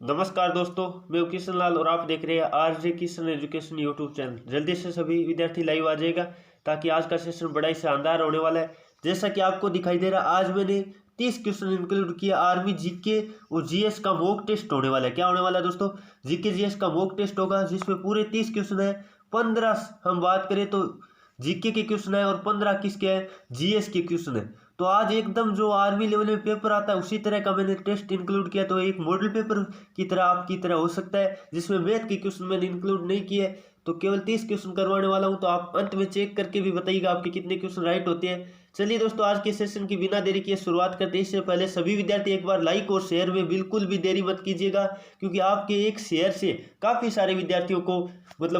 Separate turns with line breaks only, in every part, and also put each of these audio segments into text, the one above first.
नमस्कार दोस्तों, मैं हूं किशन लाल और आप देख रहे हैं RJ Kishan education YouTube channel. जल्दी से सभी विद्यार्थी लाइव आ जाएगा ताकि आज का सेशन बड़ा ही शानदार होने वाला है। जैसा कि आपको दिखाई दे रहा है, आज मैंने 30 क्वेश्चन इंक्लूड किया। आर्मी जीके और जीएस का मॉक टेस्ट होने वाला है। क्या होने वाला है दोस्तों? जीके जीएस का मॉक टेस्ट होगा जिसमें पूरे 30 क्वेश्चन है। 15 हम बात करें तो जीके के क्वेश्चन है और 15 किसके हैं? जीएस के क्वेश्चन है। तो आज एकदम जो आर्मी लेवल में पेपर आता है उसी तरह का मैंने टेस्ट इंक्लूड किया। तो एक मॉडल पेपर की तरह आपकी तरह हो सकता है, जिसमें मैथ के क्वेश्चन मैंने इंक्लूड नहीं किए। तो केवल 30 क्वेश्चन करवाने वाला हूं। तो आप अंत में चेक करके भी बताइएगा आपके कितने क्वेश्चन राइट होते हैं। चलिए दोस्तों, आज के सेशन की बिना देरी किए शुरुआत करते हैं। इससे पहले सभी विद्यार्थी एक बार लाइक और शेयर में बिल्कुल भी देरी मत कीजिएगा, क्योंकि आपके एक शेयर से काफ़ी सारे विद्यार्थियों को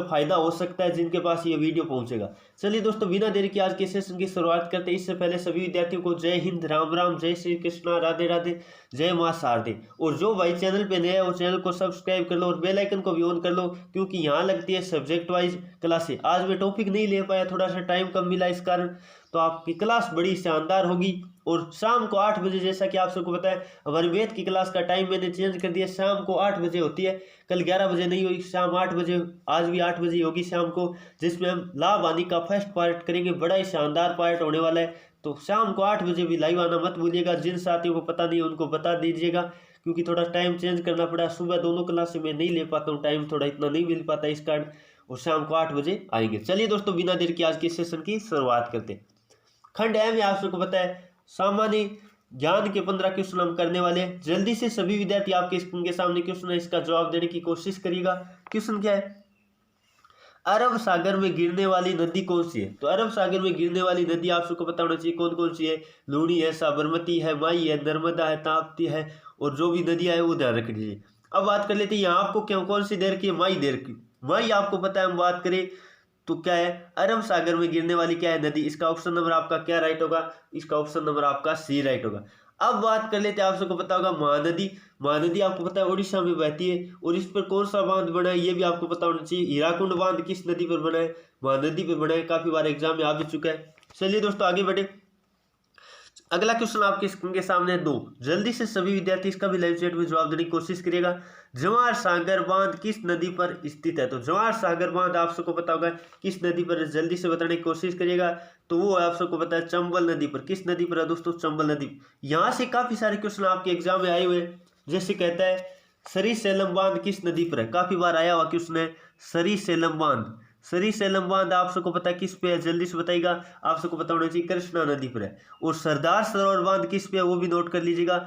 फायदा हो सकता है जिनके पास ये वीडियो पहुंचेगा। चलिए दोस्तों, बिना देरी के आज के सेशन की शुरुआत करते हैं। इससे पहले सभी विद्यार्थियों को जय हिंद, राम राम, जय श्री कृष्णा, राधे राधे, जय मां शारदे। और जो भाई चैनल पे नया है वो चैनल को सब्सक्राइब कर लो और बेल आइकन को भी ऑन कर लो, क्योंकि यहाँ लगती है सब्जेक्ट वाइज क्लासें। आज मैं टॉपिक नहीं ले पाया, थोड़ा सा टाइम कम मिला इस कारण। तो आपकी क्लास बड़ी शानदार होगी। और शाम को 8 बजे, जैसा कि आप सबको पता है, हमारी मैथ की क्लास का टाइम मैंने चेंज कर दिया। शाम को 8 बजे होती है, कल 11 बजे नहीं हुई, शाम 8 बजे। आज भी 8 बजे होगी शाम को, जिसमें हम लाभ हानि का फर्स्ट पार्ट करेंगे। बड़ा ही शानदार पार्ट होने वाला है। तो शाम को 8 बजे भी लाइव आना मत भूलिएगा। जिन साथियों को पता नहीं उनको बता दीजिएगा, क्योंकि थोड़ा टाइम चेंज करना पड़ा। सुबह दोनों क्लास में नहीं ले पाता हूँ, टाइम थोड़ा इतना नहीं मिल पाता इस कारण। और शाम को 8 बजे आएंगे। चलिए दोस्तों, बिना देर के आज के सेशन की शुरुआत करते हैं। खंड एम में आप सबको पता है सामान्य ज्ञान के 15 क्वेश्चन हम करने वाले हैं। जल्दी से सभी विद्यार्थी आपके स्क्रीन के सामने क्वेश्चन है, इसका जवाब देने की कोशिश करिएगा। क्वेश्चन क्या है? अरब सागर में गिरने वाली नदी कौन सी है? तो अरब सागर में गिरने वाली नदी आप सबको पता होना चाहिए कौन कौन सी है। लूणी है, साबरमती है, माई है, नर्मदा है, ताप्ती है, और जो भी नदियां है वो ध्यान रख लीजिए। अब बात कर लेते हैं यहाँ आपको क्या कौन सी देर की है? माई देर की। माई आपको पता है। हम बात करें तो क्या है? अरब सागर में गिरने वाली क्या है? नदी। इसका ऑप्शन नंबर आपका क्या राइट होगा? इसका ऑप्शन नंबर आपका सी राइट होगा। अब बात कर लेते हैं, आप सबको पता होगा महानदी। महानदी आपको पता है उड़ीसा में बहती है, और इस पर कौन सा बांध बना है ये भी आपको पता होना चाहिए। हीराकुंड बांध किस नदी पर बना है? महानदी पर बना है। काफी बार एग्जाम में आ भी चुका है। चलिए दोस्तों, आगे बढ़े। अगला क्वेश्चन आपके स्क्रीन के सामने दो। जल्दी से सभी विद्यार्थी इसका भी लाइव चैट में जवाब देने की कोशिश करिएगा। जवाहर सागर बांध किस नदी पर स्थित है? तो जवाहर सागर बांध आप सबको पता होगा किस नदी पर है, जल्दी से बताने की कोशिश करिएगा। तो वो आप सबको पता है चंबल नदी पर। किस नदी पर है दोस्तों? चंबल नदी। यहाँ से काफी सारे क्वेश्चन आपके एग्जाम में आए हुए हैं। जैसे कहता है सरी सेलम बांध किस नदी पर है? काफी बार आया हुआ क्वेश्चन है सरी सेलम बांध। सरी सेलम बांध आप सबको पता है किस पे है? जल्दी से बताइएगा। आप सबको पता होना चाहिए कृष्णा नदी पर है। और सरदार सरोवर बांध किस पे है वो भी नोट कर लीजिएगा।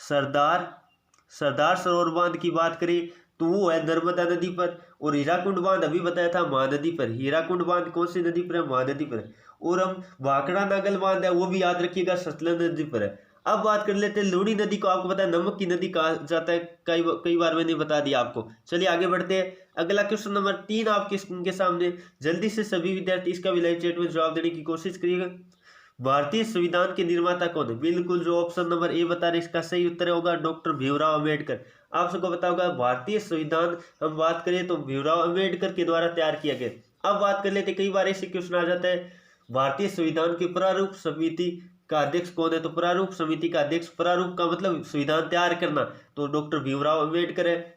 सरदार सरोवर बांध की बात करें तो वो है नर्मदा नदी पर। और हीराकुंड बांध अभी बताया था महानदी पर। हीराकुंड बांध कौन सी नदी पर है? महानदी पर है। और हम भाखड़ा नागल बांध है वो भी याद रखिएगा, सतलज नदी पर है। अब बात कर लेते हैं लूणी नदी को। आपको पता है नमक की नदी कहा जाता है, कई बार मैंने बता दिया आपको। चलिए आगे बढ़ते हैं। अगला क्वेश्चन नंबर 3 आपके स्क्रीन के सामने। जल्दी से सभी विद्यार्थी इसका भी लाइव चैट में जवाब देने की कोशिश करिएगा। भारतीय संविधान के निर्माता कौन है? बिल्कुल जो ऑप्शन नंबर ए बता रहे इसका सही उत्तर होगा डॉक्टर भीमराव अम्बेडकर। आप सबको पता होगा भारतीय संविधान हम बात करें तो भीमराव अम्बेडकर के द्वारा तैयार किया गया। अब बात कर लेते, कई बार ऐसे क्वेश्चन आ जाता है भारतीय संविधान की प्रारूप समिति का अध्यक्ष कौन है? तो प्रारूप समिति का अध्यक्ष, प्रारूप का मतलब संविधान तैयार करना, तो डॉक्टर भीमराव अम्बेडकर है।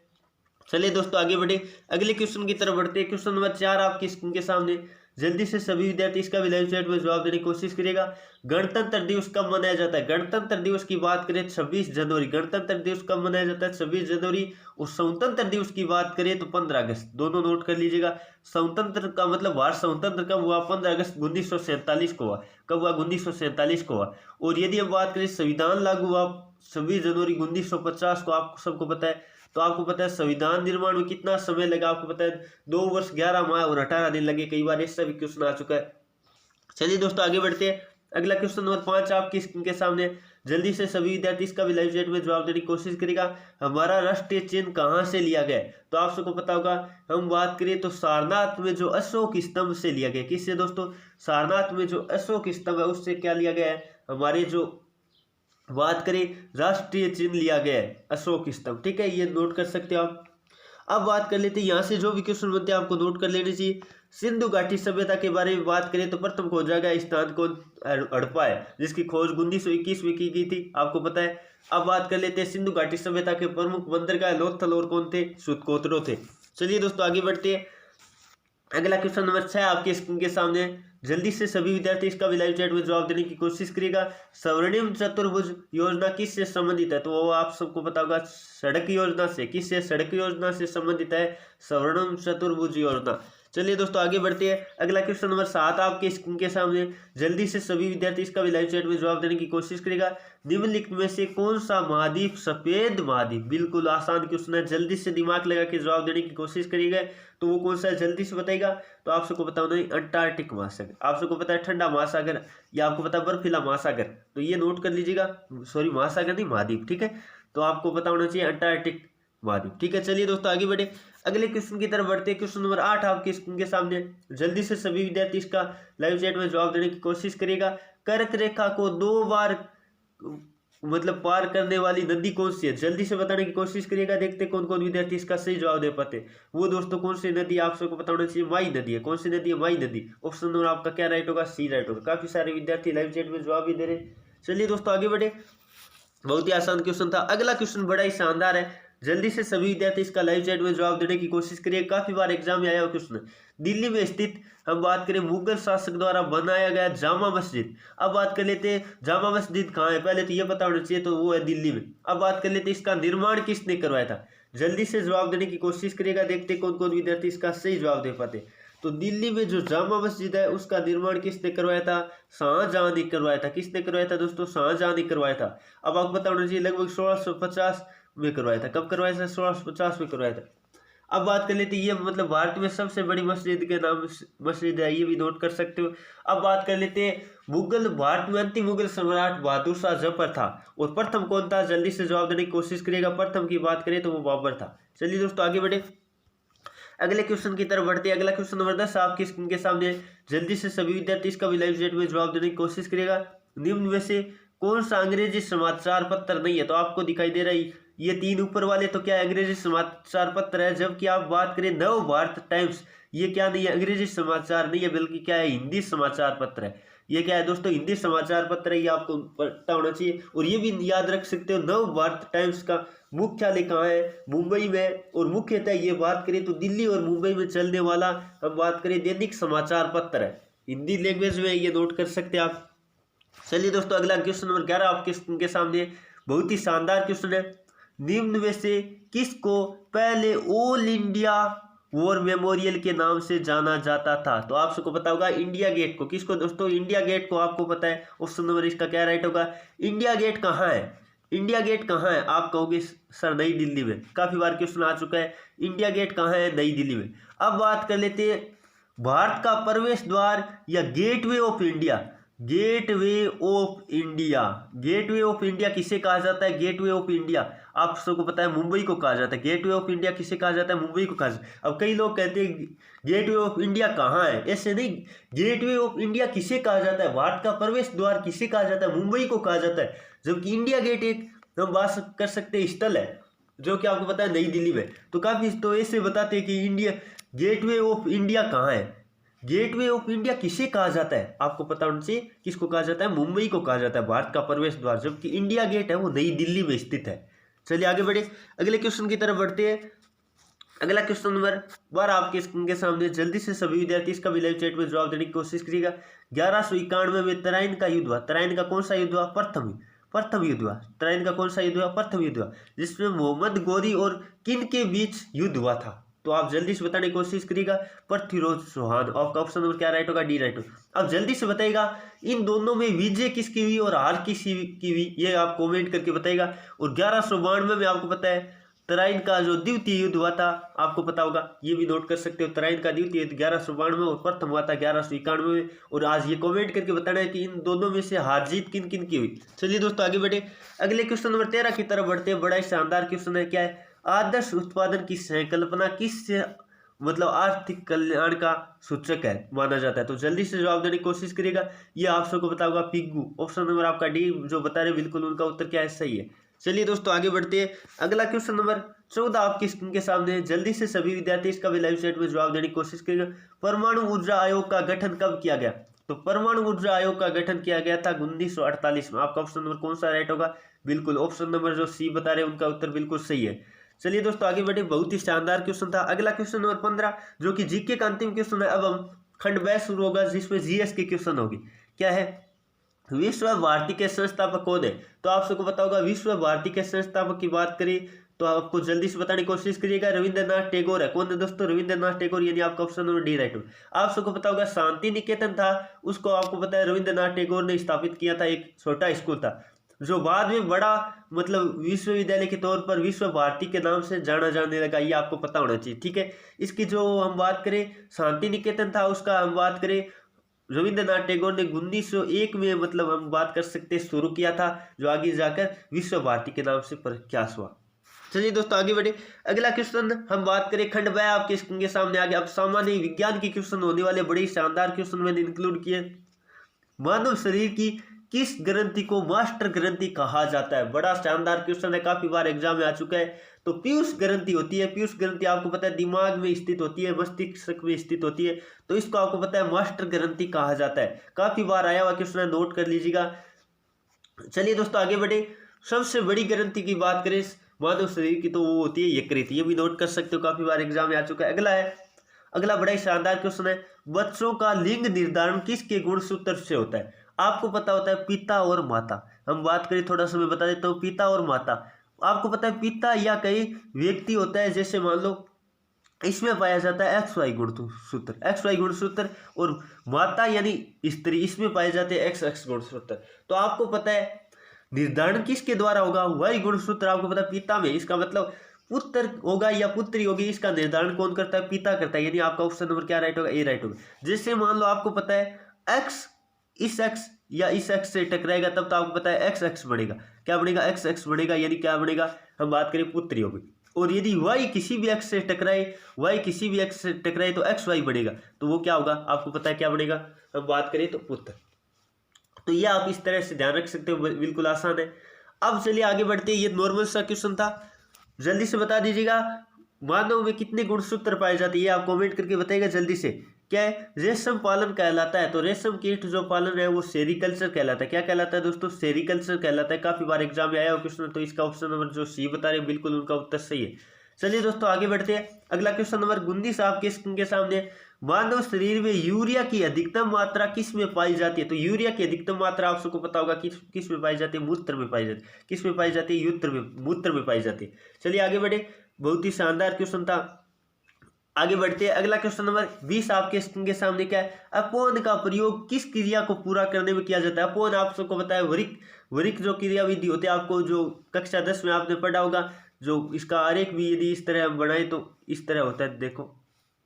चलिए दोस्तों आगे बढ़े, अगले क्वेश्चन की तरफ बढ़ते हैं। क्वेश्चन नंबर 4 आपकी स्क्रीन के सामने। जल्दी से सभी विद्यार्थी इसका भी लाइव चैट में जवाब देने की कोशिश करिएगा। गणतंत्र दिवस कब मनाया जाता है? गणतंत्र दिवस की बात करें 26 जनवरी। गणतंत्र दिवस कब मनाया जाता है? 26 जनवरी। और स्वतंत्र दिवस की बात करें तो 15 अगस्त। दोनों नोट कर लीजिएगा। स्वतंत्र का मतलब भारत स्वतंत्र कब हुआ? 15 अगस्त 1947 को हुआ। कब हुआ? 1947 को हुआ। और यदि हम बात करें संविधान लागू हुआ 26 जनवरी 1950 को, आपको सबको पता है। तो आपको पता है संविधान निर्माण में कितना समय लगा? आपको पता है 2 वर्ष 11 माह और 18 दिन लगे। कई बार ऐसा भी क्वेश्चन आ चुका है। चलिए दोस्तों आगे बढ़ते हैं। अगला क्वेश्चन नंबर 5 आपकी स्क्रीन के सामने। जल्दी से सभी विद्यार्थी इसका भी लाइव चैट में जवाब देने की कोशिश करेगा। हमारा राष्ट्रीय चिन्ह कहाँ से लिया गया? तो आप सबको पता होगा, हम बात करें तो सारनाथ में जो अशोक स्तंभ से लिया गया। किससे दोस्तों? सारनाथ में जो अशोक स्तंभ है उससे क्या लिया गया है? हमारे जो बात करें राष्ट्रीय चिन्ह लिया गया है अशोक स्तंभ। ठीक है, ये नोट कर सकते हो आप। अब बात कर लेते हैं यहाँ से जो भी क्वेश्चन बनते हैं आपको नोट कर लेने चाहिए। सिंधु घाटी सभ्यता के बारे में बात करें तो प्रथम खोजा गया स्थान कौन, हड़प्पा है, जिसकी खोज 1921 में की गई थी, आपको पता है। अब बात कर लेते हैं सिंधु घाटी सभ्यता के प्रमुख बंदरगाह लोथल और कौन थे, सूतकोतरो थे। चलिए दोस्तों आगे बढ़ते हैं। अगला क्वेश्चन नंबर 6 आपके स्क्रीन के सामने, जल्दी से सभी विद्यार्थी इसका भी लाइव चैट में जवाब देने की कोशिश करेगा। स्वर्णिम चतुर्भुज योजना किससे संबंधित है, तो वो आप सबको पता होगा, सड़क योजना से। किससे, सड़क योजना से संबंधित है स्वर्णिम चतुर्भुज योजना। चलिए दोस्तों आगे बढ़ते हैं। अगला क्वेश्चन नंबर 7 आपके स्क्रीन के सामने, जल्दी से सभी विद्यार्थी इसका भी लाइव चैट में जवाब देने की कोशिश करेगा। निम्नलिखित में से कौन सा महाद्वीप सफेद महाद्वीप, बिल्कुल आसान क्वेश्चन है, जल्दी से दिमाग लगा के जवाब देने की कोशिश करिएगा। तो वो कौन सा है, जल्दी से बताइएगा। तो आप सबको पता होना है अंटार्कटिक महासागर, आप सबको पता है ठंडा महासागर, या आपको पता है बर्फीला महासागर, तो ये नोट कर लीजिएगा। सॉरी महासागर नहीं, महाद्वीप, ठीक है। तो आपको पता होना चाहिए अंटार्कटिक महाद्वीप, ठीक है। चलिए दोस्तों आगे बढ़े, अगले क्वेश्चन की तरफ बढ़ते हैं। क्वेश्चन नंबर 8 आपके स्क्रीन के सामने, जल्दी से सभी विद्यार्थी इसका लाइव चैट में जवाब देने की कोशिश करेगा। कर्क रेखा को 2 बार पार करने वाली नदी कौन सी है, जल्दी से बताने की कोशिश करिएगा। देखते कौन कौन विद्यार्थी इसका सही जवाब दे पाते। वो दोस्तों कौन सी नदी, आप सबको पता होना चाहिए माई नदी है। कौन सी नदी है, माई नदी। ऑप्शन नंबर आपका क्या राइट होगा, सी राइट होगा। काफी सारे विद्यार्थी लाइव चैट में जवाब भी दे रहे। चलिए दोस्तों आगे बढ़े, बहुत ही आसान क्वेश्चन था। अगला क्वेश्चन बड़ा ही शानदार है, जल्दी से सभी विद्यार्थी इसका लाइव चैट में जवाब देने की कोशिश करिए। काफी बार एग्जाम में आया हुआ क्वेश्चन है। दिल्ली में स्थित, हम बात करें मुगल शासक द्वारा बनाया गया जामा मस्जिद। अब बात कर लेते हैं जामा मस्जिद कहाँ है, पहले तो ये पता होना चाहिए, तो वो है दिल्ली में। अब बात कर लेते हैं इसका निर्माण किसने करवाया था, जल्दी से जवाब देने की कोशिश करिएगा। देखते कौन कौन विद्यार्थी इसका सही जवाब दे पाते। तो दिल्ली में जो जामा मस्जिद है उसका निर्माण किसने करवाया था, शाहजहां ने करवाया था। किसने करवाया था दोस्तों, शाहजहां ने करवाया था। अब आपको पता होना चाहिए लगभग 1650 में करवाया था। कब करवाया था, 1650 में करवाया था। अब बात कर लेते हैं, ये भारत में सबसे बड़ी मस्जिद के नाम मस्जिद है, ये भी नोट कर सकते हो। अब बात कर लेते हैं, भारत में अंतिम मुगल सम्राट बहादुर शाह जफर था, और प्रथम कौन था, जल्दी से जवाब देने की कोशिश करिएगा। प्रथम की बात करें तो वो बाबर था। चलिए दोस्तों आगे बढ़े, अगले क्वेश्चन की तरफ बढ़ते हैं। अगला क्वेश्चन नंबर 10 आपकी स्क्रीन के सामने, जल्दी से सभी विद्यार्थी इसका भी लाइव चैट में जवाब देने की कोशिश करिएगा। निम्न में से कौन सा अंग्रेजी समाचार पत्र नहीं है, तो आपको दिखाई दे रहा है ये 3 ऊपर वाले, तो क्या अंग्रेजी समाचार पत्र है। जबकि आप बात करें नव भारत टाइम्स, ये क्या नहीं है, अंग्रेजी समाचार नहीं है, बल्कि क्या है, हिंदी समाचार पत्र है। ये क्या है दोस्तों, हिंदी समाचार पत्र है, ये आपको पता होना चाहिए। और ये भी याद रख सकते हो, नव भारत टाइम्स का मुख्यालय कहाँ है, मुंबई में। और मुख्यतः ये बात करें तो दिल्ली और मुंबई में चलने वाला, हम बात करें दैनिक समाचार पत्र है, हिंदी लैंग्वेज में, ये नोट कर सकते हैं आप। चलिए दोस्तों अगला क्वेश्चन नंबर 11 आपके स्क्रीन के सामने, बहुत ही शानदार क्वेश्चन है। निम्न में से किसको पहले ऑल इंडिया वॉर मेमोरियल के नाम से जाना जाता था, तो आप सबको पता होगा इंडिया गेट को। किसको दोस्तों, इंडिया गेट को, आपको पता है। ऑप्शन नंबर इसका क्या राइट होगा, इंडिया गेट कहाँ है, इंडिया गेट कहाँ है। आप कहोगे सर नई दिल्ली में, काफी बार क्वेश्चन आ चुका है, इंडिया गेट कहाँ है, नई दिल्ली में। अब बात कर लेते हैं भारत का प्रवेश द्वार या gateway of India, gateway of India, gateway of India किसे कहा जाता है, गेटवे ऑफ इंडिया आप सबको पता है मुंबई को कहा जाता है। गेटवे ऑफ इंडिया किसे कहा जाता है, मुंबई को कहा जाता है। अब कई लोग कहते हैं गेटवे ऑफ इंडिया कहाँ है, ऐसे नहीं, गेटवे ऑफ इंडिया किसे कहा जाता है, भारत का प्रवेश द्वार किसे कहा जाता है, मुंबई को कहा जाता है। जबकि इंडिया गेट एक हम बात कर सकते हैं स्थल है, जो कि आपको पता है नई दिल्ली में। तो काफी तो ऐसे बताते हैं कि इंडिया गेटवे ऑफ इंडिया कहाँ है, गेटवे ऑफ इंडिया किसे कहा जाता है, आपको पता होना चाहिए। किसको कहा जाता है, मुंबई को कहा जाता है भारत का प्रवेश द्वार। जबकि इंडिया गेट है वो नई दिल्ली में स्थित है। चलिए आगे बढ़े, अगले क्वेश्चन की तरफ बढ़ते हैं। अगला क्वेश्चन नंबर 12 आपके स्क्रीन के सामने, जल्दी से सभी विद्यार्थी इसका भी लाइव चैट में जवाब देने की कोशिश करिएगा। 1191 में तराइन का युद्ध हुआ। तराइन का कौन सा युद्ध हुआ, प्रथम युद्ध हुआ। तराइन का कौन सा युद्ध हुआ, प्रथम युद्ध हुआ, जिसमें मोहम्मद गोरी और किन के बीच युद्ध हुआ था। तो आप जल्दी से बताने की कोशिश करिएगा, पृथ्वीराज चौहान। आपका ऑप्शन नंबर क्या राइट होगा, डी राइट होगा। अब जल्दी से बताइएगा इन दोनों में विजय किसकी हुई और हार किसकी हुई, ये आप कमेंट करके बताइएगा। और 1192 में आपको पता है तराइन का जो द्वितीय युद्ध हुआ था, आपको पता होगा, ये भी नोट कर सकते हो। तराइन का द्वितीय युद्ध 1192 और प्रथम हुआ था 1191 में। और आज ये कमेंट करके बताना है कि इन दोनों में से हार जीत किन किन की हुई। चलिए दोस्तों आगे बढ़े, अगले क्वेश्चन नंबर 13 की तरफ बढ़ते हैं। बड़ा ही शानदार क्वेश्चन है, क्या है, आदर्श उत्पादन की संकल्पना किससे आर्थिक कल्याण का सूचक है माना जाता है। तो जल्दी से जवाब देने की कोशिश करिएगा। ये आप सबको पता होगा पिग्गू। ऑप्शन नंबर आपका डी जो बता रहे बिल्कुल उनका उत्तर क्या है, सही है। चलिए दोस्तों आगे बढ़ते हैं। अगला क्वेश्चन नंबर 14 आपकी स्क्रीन के सामने है। जल्दी से सभी विद्यार्थी इसका भी लाइव चैट में जवाब देने की कोशिश करेंगे। परमाणु ऊर्जा आयोग का गठन कब किया गया? तो परमाणु ऊर्जा आयोग का गठन किया गया था 1948 में। आपका ऑप्शन नंबर कौन सा राइट होगा? बिल्कुल ऑप्शन नंबर जो सी बता रहे हैं उनका उत्तर बिल्कुल सही है। चलिए दोस्तों आगे बढ़े, बहुत ही शानदार क्वेश्चन था। अगला क्वेश्चन नंबर 15 जो कि जीके का अंतिम क्वेश्चन है। अब हम खंड ब शुरू होगा जिसमें जीएस के क्वेश्चन होगी। क्या है? विश्व भारती के संस्थापक कौन है? तो आप सबको पता होगा विश्व भारती के संस्थापक की बात करें तो आपको जल्दी से बताने की कोशिश करिएगा। रविंद्रनाथ टैगोर है। कौन है दोस्तों? रविंद्रनाथ टैगोर, यानी आपका ऑप्शन नंबर डी राइट होगा। आप सबको पता होगा शांति निकेतन था, उसको आपको पता है रविंद्रनाथ टैगोर ने स्थापित किया था। एक छोटा स्कूल था जो बाद में बड़ा मतलब विश्वविद्यालय के तौर पर विश्व भारती के नाम से जाना जाने लगा। ये आपको पता होना चाहिए, ठीक है। इसकी जो हम बात करें शांति निकेतन था, उसका हम बात करें रविंद्रनाथ टैगोर ने 1901 में मतलब हम बात कर सकते हैं शुरू किया था, जो आगे जाकर विश्व भारती के नाम से प्रख्यात हुआ। चलिए दोस्तों आगे बढ़े। अगला क्वेश्चन हम बात करें खंड ब आपके स्क्रीन के सामने आ गया। अब सामान्य विज्ञान के क्वेश्चन होने वाले, बड़े शानदार क्वेश्चन मैंने इंक्लूड किए। मानव शरीर की किस ग्रंथि को मास्टर ग्रंथि कहा जाता है? बड़ा शानदार क्वेश्चन है, काफी बार एग्जाम में आ चुका है। तो पीयूष ग्रंथि होती है। पीयूष ग्रंथि आपको पता है दिमाग में स्थित होती है, मस्तिष्क में स्थित होती है, तो इसको आपको पता है मास्टर ग्रंथि कहा जाता है। काफी बार आया हुआ क्वेश्चन है, नोट कर लीजिएगा। चलिए दोस्तों आगे बढ़े। सबसे बड़ी ग्रंथि की बात करें मानव शरीर की तो वो होती है यकृत। ये भी नोट कर सकते हो, काफी बार एग्जाम में आ चुका है। अगला बड़ा ही शानदार क्वेश्चन है। बच्चों का लिंग निर्धारण किसके गुणसूत्र से होता है? आपको पता होता है पिता और माता। हम बात करें, थोड़ा सा मैं बता देता हूँ। पिता और माता, आपको पता है पिता या कई व्यक्ति होता है, जैसे मान लो इसमें पाया जाता है XY गुणसूत्र, XY गुणसूत्र, और माता यानी स्त्री, इसमें पाए जाते हैं XX गुणसूत्र। तो आपको पता है निर्धारण किसके द्वारा होगा? Y गुणसूत्र आपको पता है पिता में। इसका मतलब पुत्र होगा या पुत्री होगी, इसका निर्धारण कौन करता है? पिता करता है। यानी आपका ऑप्शन नंबर क्या राइट होगा? ए राइट होगा। जैसे मान लो आपको पता है X इस X या इस X से टकराएगा, तब तो आपको पता है XX बनेगा। क्या बनेगा? XX बनेगा, यानी क्या बनेगा? हम बात करें पुत्री होगी। और यदि Y किसी भी X से टकराए, Y किसी भी X से टकराए तो XY बनेगा, तो वो क्या होगा? आपको पता है क्या बनेगा? हम बात करें तो पुत्र। तो ये आप इस तरह से ध्यान रख सकते हो, बिल्कुल आसान है। अब चलिए आगे बढ़ते हैं। ये नॉर्मल सा क्वेश्चन था, जल्दी से बता दीजिएगा मानव में कितने गुणसूत्र पाए जाते हैं? ये आप कमेंट करके बताइएगा जल्दी से। क्या है? रेशम पालन कहलाता है। तो रेशम कीट जो पालन है वो सेरिकल्चर कहलाता है। क्या कहलाता है दोस्तों? सेरिकल्चर कहलाता है। काफी बार एग्जाम में आया हो क्वेश्चन, तो इसका ऑप्शन नंबर जो सी बता रहे बिल्कुल उनका उत्तर सही है। चलिए दोस्तों आगे बढ़ते हैं। अगला क्वेश्चन नंबर 19 आपके स्क्रीन के सामने। मानव शरीर में यूरिया की अधिकतम मात्रा किस में पाई जाती है? तो यूरिया की अधिकतम मात्रा आप सबको पता होगा किस में पाई जाती है? मूत्र में पाई जाती है। किस में पाई जाती है? मूत्र में पाई जाती है। चलिए आगे बढ़े, बहुत ही शानदार क्वेश्चन था। आगे बढ़ते हैं। अगला क्वेश्चन नंबर 20 आपके स्क्रीन के सामने। क्या है? अपोन का प्रयोग किस क्रिया को पूरा करने में किया जाता है? अपोन आप सबको पता है वरिक जो क्रिया विधि होती है, आपको जो कक्षा 10 में आपने पढ़ा होगा। जो इसका आरेख भी यदि इस तरह हम बनाए तो इस तरह होता है। देखो,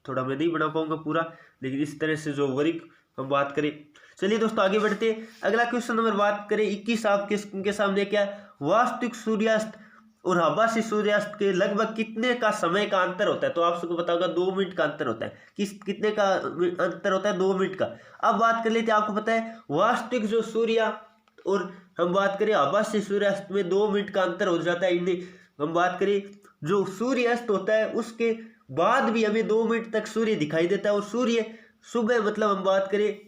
थोड़ा मैं नहीं बना पाऊंगा पूरा, लेकिन इस तरह से जो वरिक हम बात करें। चलिए दोस्तों आगे बढ़ते हैं। अगला क्वेश्चन नंबर बात करें 21 आपके स्क्रीन के सामने। क्या? वास्तविक सूर्यास्त और आभासी सूर्यास्त के लगभग कितने का समय का अंतर होता है? तो आप सबको पता होगा 2 मिनट का अंतर होता है। कितने का अंतर होता है? 2 मिनट का। अब बात कर लेते हैं। आपको पता है वास्तविक जो सूर्य और हम बात करें आभासी सूर्यास्त में 2 मिनट का अंतर हो जाता है। इन्हें हम बात करें जो सूर्यास्त होता है उसके बाद भी हमें 2 मिनट तक सूर्य दिखाई देता है, और सूर्य सुबह मतलब हम बात करें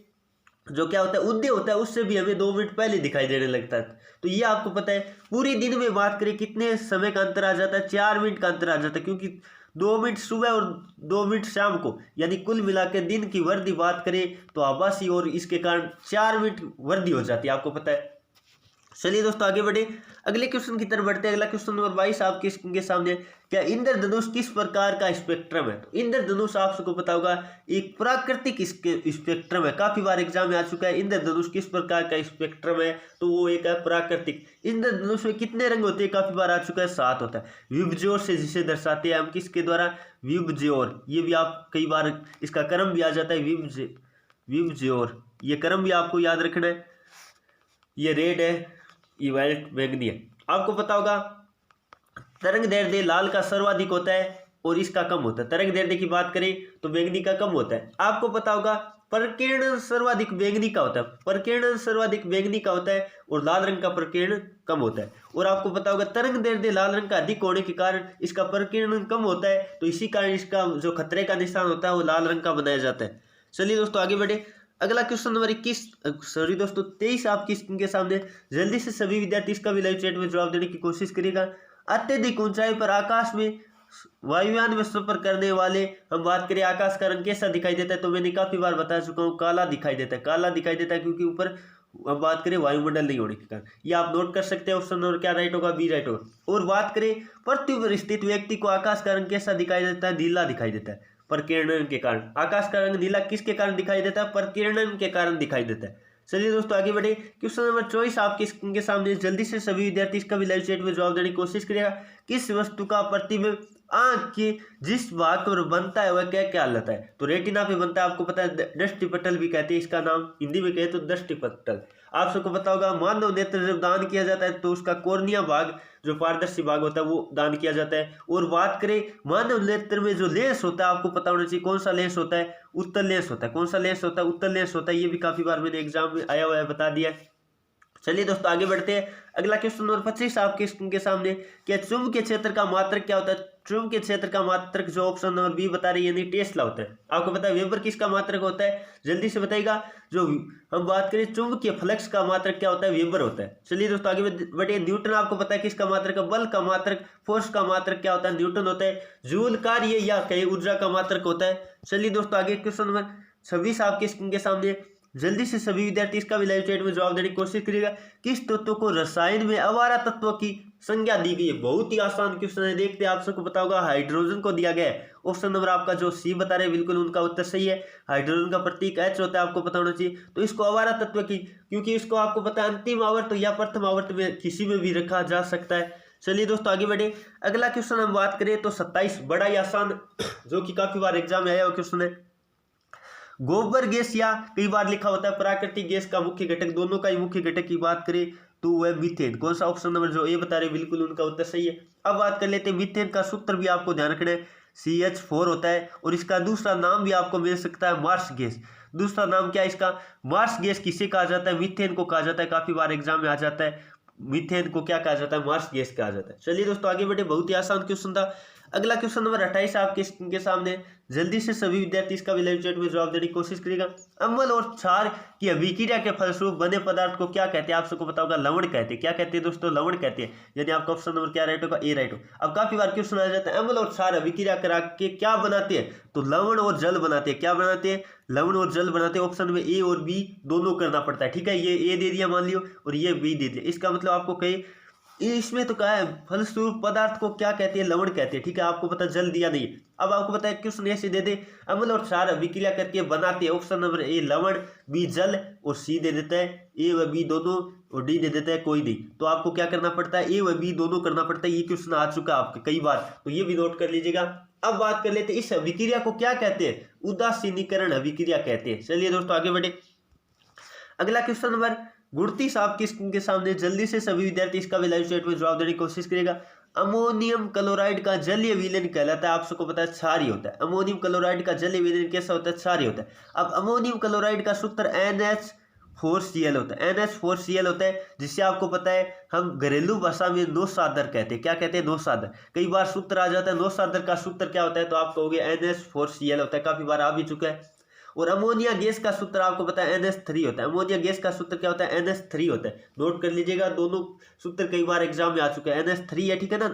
जो क्या होता है उदय होता है, उससे भी हमें 2 मिनट पहले दिखाई देने लगता है। तो ये आपको पता है। पूरे दिन में बात करें कितने समय का अंतर आ जाता है? 4 मिनट का अंतर आ जाता है, क्योंकि 2 मिनट सुबह और 2 मिनट शाम को, यानी कुल मिला के दिन की वृद्धि बात करें तो आभासी, और इसके कारण 4 मिनट वृद्धि हो जाती है, आपको पता है। चलिए दोस्तों आगे बढ़े, अगले क्वेश्चन की तरफ बढ़ते हैं। अगला क्वेश्चन नंबर 22 आपके स्क्रीन के सामने। क्या इंद्रधनुष किस प्रकार का स्पेक्ट्रम है? तो इंद्रधनुष आप सबको पता होगा एक प्राकृतिक स्पेक्ट्रम है। काफी बार एग्जाम में आ चुका है। इंद्रधनुष किस प्रकार का स्पेक्ट्रम है? तो वो एक है प्राकृतिक। इंद्रधनुष में कितने रंग होते हैं? काफी बार आ चुका है, 7 होता है। विबज्योर से जिसे दर्शाते हैं हम, किसके द्वारा? विबज्योर। ये भी आप कई बार इसका क्रम भी आ जाता है, विबज्योर। ये क्रम भी आपको याद रखना है। ये रेड है, ये वायलेट बैंगनी है। आपको पता होगा तरंग दैर्ध्य लाल का सर्वाधिक होता है और इसका कम होता है। तरंग दैर्ध्य की बात करें तो बैंगनी का कम होता है। आपको पता होगा प्रकीर्णन सर्वाधिक बैंगनी का होता है, प्रकीर्णन सर्वाधिक बैंगनी का होता है और लाल रंग का प्रकीर्णन कम होता है। और आपको पता होगा तरंग दैर्ध्य लाल रंग का अधिक होने के कारण इसका प्रकीर्णन कम होता है, तो इसी कारण इसका जो खतरे का निशान होता है वो लाल रंग का बनाया जाता है। चलिए दोस्तों आगे बढ़े। अगला क्वेश्चन नंबर 23 आपकी स्क्रीन के सामने। जल्दी से सभी विद्यार्थी इसका भी लाइव चैट में जवाब देने की कोशिश करिएगा। अत्यधिक ऊंचाई पर आकाश में वायुयान में सफर करने वाले, हम बात करें आकाश का रंग कैसा दिखाई देता है, तो मैंने काफी बार बता चुका हूँ, काला दिखाई देता है। काला दिखाई देता है क्योंकि ऊपर हम बात करें वायुमंडल नहीं होने के कारण। ये आप नोट कर सकते हैं। ऑप्शन नंबर क्या राइट होगा? बी राइट होगा। और बात करें पृथ्वी पर स्थित व्यक्ति को आकाश का रंग कैसा दिखाई देता है? नीला दिखाई देता है प्रकीर्णन के कारण। आकाश का रंग नीला किसके कारण दिखाई देता है? प्रकीर्णन के कारण दिखाई देता है। चलिए दोस्तों आगे बढ़े। क्वेश्चन नंबर 24 आपके स्क्रीन के सामने। जल्दी से सभी विद्यार्थी इसका भी लाइव चैट में जवाब देने की कोशिश करिएगा। किस वस्तु का प्रतिबिंब आंख के जिस भाग पर बनता है वह क्या कहलाता है? तो रेटिना पे बनता है। आपको पता है दृष्टि पटल भी कहते हैं इसका नाम, हिंदी में कहे तो दृष्टि पटल। आप सबको पता होगा मानव नेत्र जब दान किया जाता है तो उसका कोर्निया भाग जो पारदर्शी भाग होता है वो दान किया जाता है। और बात करें मानव नेत्र में जो लेंस होता है, आपको पता होना चाहिए कौन सा लेंस होता है? उत्तल लेंस होता है। कौन सा लेंस होता है? उत्तल लेंस होता है। ये भी काफी बार मैंने एग्जाम में आया हुआ है, बता दिया है। चलिए दोस्तों आगे बढ़ते हैं। अगला क्वेश्चन नंबर 25 आपके स्क्रीन के सामने। क्या चुंबकीय क्षेत्र का मात्रक क्या होता है? चुंबकीय क्षेत्र का मात्रक जो ऑप्शन नंबर बी बता रही है यानी टेस्ला होता है। आपको पता है वेबर किसका मात्रक होता है? जल्दी से बताइएगा। जो हम बात करें चुंबकीय फ्लक्स का मात्रक क्या होता है? वेबर होता है। चलिए दोस्तों आगे बढ़िए। न्यूटन आपको पता है किसका मात्रक है? बल का मात्रक, फोर्स का मात्रक क्या होता है? न्यूटन होता है। जूल कार्य या कई ऊर्जा का मात्रक होता है। चलिए दोस्तों आगे क्वेश्चन नंबर 26 आपके स्क्रीन के सामने। जल्दी से सभी विद्यार्थी इसका भी लाइव चैट में जवाब देने की कोशिश करिएगा। किस तत्व को रसायन में अवारा तत्व की संज्ञा दी गई है? बहुत ही आसान क्वेश्चन है, देखते हैं। आप सबको पता होगा हाइड्रोजन को दिया गया है। ऑप्शन नंबर आपका जो सी बता रहे हैं बिल्कुल उनका उत्तर सही है। हाइड्रोजन का प्रतीक H होता है, आपको पता होना चाहिए। तो इसको अवारा तत्व की, क्योंकि इसको आपको पता है अंतिम आवर्त या प्रथम आवर्त में किसी में भी रखा जा सकता है। चलिए दोस्तों आगे बढ़े। अगला क्वेश्चन हम बात करें तो 27 बड़ा ही आसान जो कि काफी बार एग्जाम में आया हुआ क्वेश्चन है। गोबर गैस या कई बार लिखा होता है प्राकृतिक गैस का मुख्य घटक, दोनों का ही मुख्य घटक की बात करें तो वह मीथेन। कौन सा? ऑप्शन नंबर जो ए बता रहे बिल्कुल उनका उत्तर सही है। अब बात कर लेते हैं मीथेन का सूत्र भी आपको ध्यान रखना है CH4 होता है। और इसका दूसरा नाम भी आपको मिल सकता है मार्स गैस। दूसरा नाम क्या है इसका? मार्स गैस किसे कहा जाता है? मीथेन को कहा जाता है। काफी बार एग्जाम में आ जाता है। मीथेन को क्या कहा जाता है? मार्स गैस कहा जाता है। चलिए दोस्तों आगे बढ़े। बहुत ही आसान क्वेश्चन था। अगला क्वेश्चन नंबर 28 आपके स्क्रीन के सामने। जल्दी से सभी विद्यार्थी इसका भी लाइव चैट में जवाब देने की कोशिश करिएगा। अम्ल और क्षार की अभिक्रिया के फलस्वरूप बने पदार्थ को क्या कहते हैं? आप सबको पता होगा लवण कहते हैं। क्या कहते हैं दोस्तों? लवण कहते हैं। यानी आपका ऑप्शन नंबर क्या राइट होगा? ए राइट हो। अब काफी बार क्वेश्चन आ जाता है अम्ल और क्षार अभिक्रिया करा के क्या बनाते हैं? तो लवण और जल बनाते हैं। क्या बनाते हैं? लवण और जल बनाते हैं। ऑप्शन में ए और बी दोनों करना पड़ता है। ठीक है, ये ए दे दिया मान लियो और ये बी दे दिया। इसका मतलब आपको कहीं इसमें तो क्या है? फलस्वरूप पदार्थ को क्या कहते हैं? लवण कहते हैं। ठीक है, आपको पता जल दिया नहीं। अब आपको पता है क्वेश्चन ऐसे दे दे अम्ल और क्षार अभिक्रिया करके बनाते हैं। ऑप्शन नंबर ए लवण, बी जल और सी दे देता है ए व बी दोनों और डी दे देता है कोई नहीं। तो आपको क्या करना पड़ता है? ए व बी दोनों करना पड़ता है। ये क्वेश्चन आ चुका है आपके कई बार, तो ये भी नोट कर लीजिएगा। अब बात कर लेते हैं इस अभिक्रिया को क्या कहते हैं? उदासीनीकरण अभिक्रिया कहते हैं। चलिए दोस्तों आगे बढ़े। अगला क्वेश्चन नंबर 29 आपकी स्क्रीन के सामने। जल्दी से सभी विद्यार्थी इसका भी लाइव चैट में जवाब देने की कोशिश करेगा। अमोनियम क्लोराइड का जलीय विलयन कहलाता है। आप सबको पता है क्षारीय होता है। अमोनियम क्लोराइड का जलीय विलयन कैसा होता है? क्षारीय होता है। अब अमोनियम क्लोराइड का सूत्र NH4Cl होता है। NH4Cl होता है, जिससे आपको पता है हम घरेलू भाषा में नौसादर कहते हैं। क्या कहते हैं? नौसादर। कई बार सूत्र आ जाता है नौसादर का सूत्र क्या होता है? तो आप कहोगे NH4Cl होता है। काफी बार आ भी चुका है। और अमोनिया गैस का सूत्र आपको पता है NH3 होता है। अमोनिया गैस का सूत्र क्या होता है? NH3 होता है। नोट कर लीजिएगा, दोनों सूत्र कई बार एग्जाम में आ चुके हैं। NH3 है, ठीक है ना,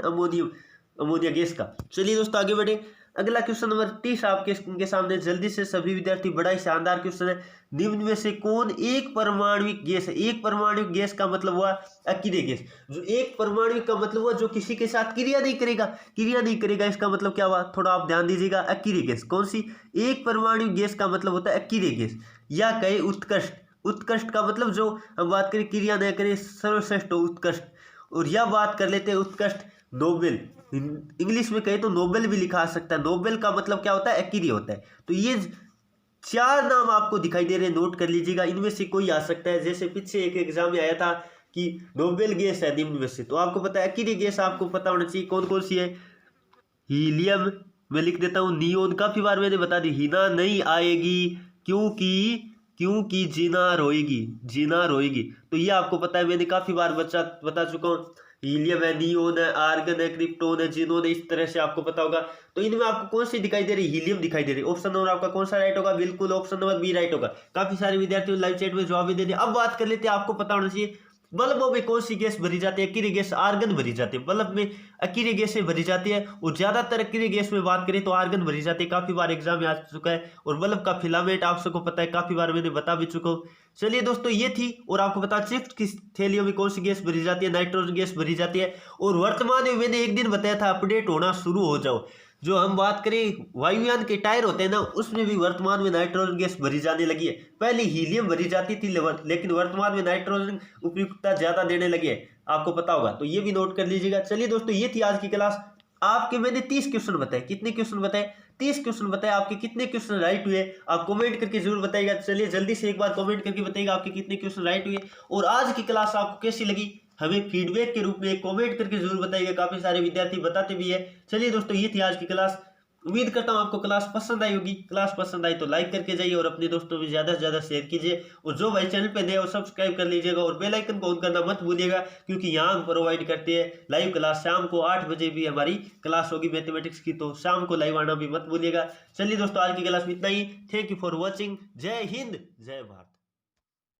अमोनिया गैस का। चलिए दोस्तों आगे बढ़े। अगला क्वेश्चन नंबर 30 आपके स्क्रीन के सामने। जल्दी से सभी विद्यार्थी, बड़ा ही शानदार क्वेश्चन है। निम्न में से कौन एक परमाणुविक गैस है? एक परमाणुविक गैस का मतलब हुआ अक्रिय गैस। जो एक परमाणु का मतलब हुआ जो किसी के साथ क्रिया नहीं करेगा। क्रिया नहीं करेगा इसका मतलब क्या हुआ? थोड़ा आप ध्यान दीजिएगा। अक्रिय गैस कौन सी? एक परमाणु गैस का मतलब होता है अक्रिय गैस, या कहे उत्कृष्ट। उत्कृष्ट का मतलब जो हम बात करें क्रिया न करें, सर्वश्रेष्ठ उत्कृष्ट। और यह बात कर लेते हैं उत्कृष्ट नोबेल। इंग्लिश में कहे तो नोबेल भी लिखा सकता है। नोबेल का मतलब क्या होता है? अक्रिय होता है। तो ये 4 नाम आपको दिखाई दे रहे हैं, नोट कर लीजिएगा। इनमें से कोई आ सकता है। जैसे पीछे एक एग्जाम में आया था कि नोबेल गैस है निम्न में से, तो आपको पता है अक्रिय गैस आपको पता होना चाहिए कौन कौन सी है। हीलियम, मैं लिख देता हूँ नियोन, काफी बार मैंने बता दी। हीना नहीं आएगी क्योंकि जीना रोएगी। तो ये आपको पता है, मैंने काफी बार बता चुका हूँ। हीलियम है, नियोन है, आर्गन है, क्रिप्टोन है, जिनोन है, इस तरह से आपको पता होगा। तो इनमें आपको कौन सी दिखाई दे रही है? हीलियम दिखाई दे रही है। ऑप्शन नंबर आपका कौन सा राइट होगा? बिल्कुल ऑप्शन नंबर बी राइट होगा। काफी सारे विद्यार्थियों लाइव चैट में जवाब भी दे दिया। अब बात कर लेते हैं, आपको पता होना चाहिए बल्बों में कौन सी गैस भरी जाती है? अकीरी गैस, आर्गन भरी जाती है। बल्ब में अकीरी गैसें भरी जाती है, और ज्यादातर अकीरी गैस में बात करें तो आर्गन भरी जाती है। काफी बार एग्जाम में आ चुका है। और बल्ब का फिलामेंट आप सबको पता है, काफी बार मैंने बता भी चुका हूँ। चलिए दोस्तों, ये थी। और आपको पता चिप्स की थैलियों में कौन सी गैस भरी जाती है? नाइट्रोजन गैस भरी जाती है। और वर्तमान में मैंने एक दिन बताया था, अपडेट होना शुरू हो जाओ। जो हम बात करें वायुयान के टायर होते हैं ना, उसमें भी वर्तमान में नाइट्रोजन गैस भरी जाने लगी है। पहले हीलियम भरी जाती थी, लेकिन वर्तमान में नाइट्रोजन उपयुक्तता ज्यादा देने लगी है, आपको पता होगा। तो ये भी नोट कर लीजिएगा। चलिए दोस्तों, ये थी आज की क्लास। आपके मैंने 30 क्वेश्चन बताए। कितने क्वेश्चन बताए? 30 क्वेश्चन बताए। आपके कितने क्वेश्चन राइट हुए आप कमेंट करके जरूर बताइएगा। चलिए जल्दी से एक बार कमेंट करके बताइएगा आपके कितने क्वेश्चन राइट हुए, और आज की क्लास आपको कैसी लगी हमें फीडबैक के रूप में कमेंट करके जरूर बताइएगा। काफी सारे विद्यार्थी बताते भी है। चलिए दोस्तों, ये थी आज की क्लास। उम्मीद करता हूँ आपको क्लास पसंद आई होगी। क्लास पसंद आई तो लाइक करके जाइए, और अपने दोस्तों में ज्यादा से ज्यादा शेयर कीजिए। और जो भाई चैनल पे नए हो सब्सक्राइब कर लीजिएगा, और बेल आइकन को ऑन करना मत भूलिएगा, क्योंकि यहाँ हम प्रोवाइड करते हैं लाइव क्लास। शाम को 8 बजे भी हमारी क्लास होगी मैथमेटिक्स की, तो शाम को लाइव आना भी मत भूलिएगा। चलिए दोस्तों, आज की क्लास में इतना ही। Thank you for watching. जय हिंद, जय भारत।